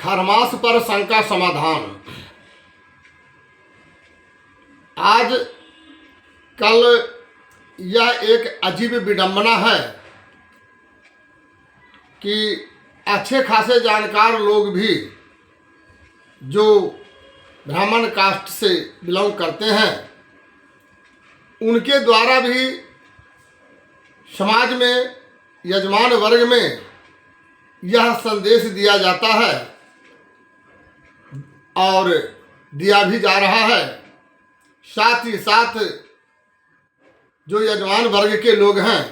खरमास पर शंका समाधान। आज कल यह एक अजीब विडंबना है कि अच्छे खासे जानकार लोग भी जो ब्राह्मण कास्ट से बिलोंग करते हैं उनके द्वारा भी समाज में यजमान वर्ग में यह संदेश दिया जाता है और दिया भी जा रहा है। साथ ही साथ जो यजमान वर्ग के लोग हैं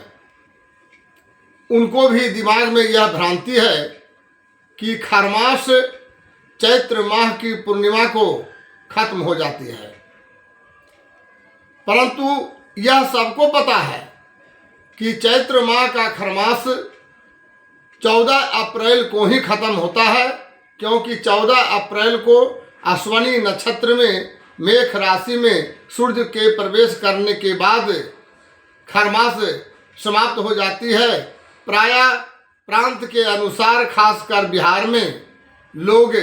उनको भी दिमाग में यह भ्रांति है कि खरमास चैत्र माह की पूर्णिमा को खत्म हो जाती है, परंतु यह सबको पता है कि चैत्र माह का खरमास 14 अप्रैल को ही खत्म होता है, क्योंकि 14 अप्रैल को अश्विनी नक्षत्र में मेष राशि में सूर्य के प्रवेश करने के बाद खरमास समाप्त हो जाती है। प्रायः प्रांत के अनुसार खासकर बिहार में लोग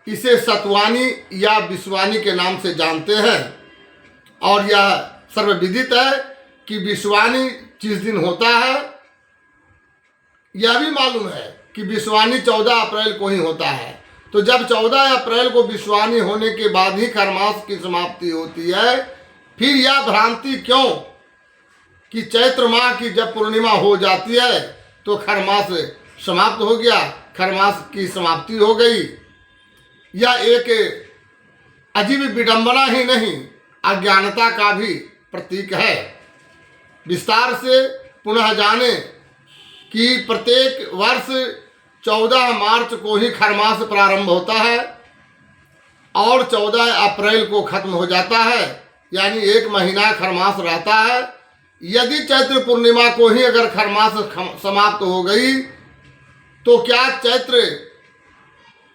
इसे सतवानी या विश्वानी के नाम से जानते हैं और यह सर्वविदित है कि विश्वानी जिस दिन होता है यह भी मालूम है कि विश्वानी 14 अप्रैल को ही होता है। तो जब 14 अप्रैल को विश्वानी होने के बाद ही खरमास की समाप्ति होती है, फिर यह भ्रांति क्यों कि चैत्र माह की जब पूर्णिमा हो जाती है तो खरमास समाप्त हो गया, खरमास की समाप्ति हो गई। यह एक अजीब विडंबना ही नहीं अज्ञानता का भी प्रतीक है। विस्तार से पुनः जाने कि प्रत्येक वर्ष 14 मार्च को ही खरमास प्रारंभ होता है और 14 अप्रैल को खत्म हो जाता है, यानी 1 महीना खरमास रहता है। यदि चैत्र पूर्णिमा को ही अगर खरमास समाप्त हो गई तो क्या चैत्र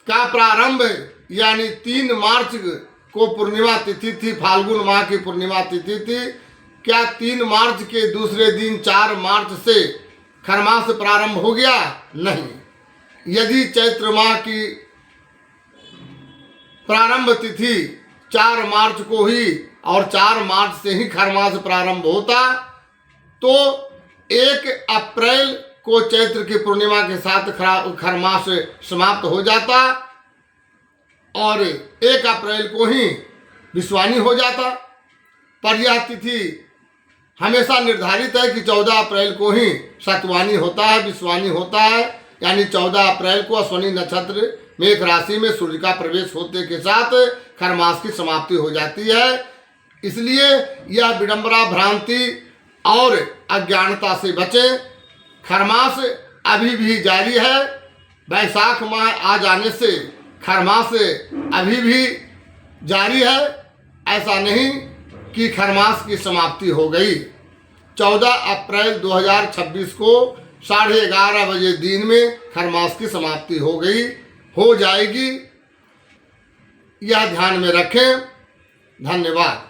का प्रारंभ यानी 3 मार्च को पूर्णिमा तिथि थी, फाल्गुन माह की पूर्णिमा तिथि थी, क्या 3 मार्च के दूसरे दिन 4 मार्च से खरमास प्रारंभ हो गया? नहीं। यदि चैत्र माह की प्रारंभ तिथि 4 मार्च को ही और 4 मार्च से ही खरमास प्रारंभ होता तो 1 अप्रैल को चैत्र की पूर्णिमा के साथ खरमास समाप्त हो जाता और 1 अप्रैल को ही विश्वानी हो जाता। पर यह तिथि हमेशा निर्धारित है कि 14 अप्रैल को ही सतवानी होता है, विश्वानी होता है, यानी 14 अप्रैल को अश्विनी नक्षत्र मेष राशि में सूर्य का प्रवेश होते के साथ खरमास की समाप्ति हो जाती है। इसलिए यह विडंबना, भ्रांति और अज्ञानता से बचें। खरमास अभी भी जारी है। वैशाख माह आ जाने से खरमास अभी भी जारी है। ऐसा नहीं कि खरमास की समाप्ति हो गई। 14 अप्रैल 2026 को 11:30 बजे दिन में खरमास की समाप्ति हो गई, हो जाएगी। यह ध्यान में रखें। धन्यवाद।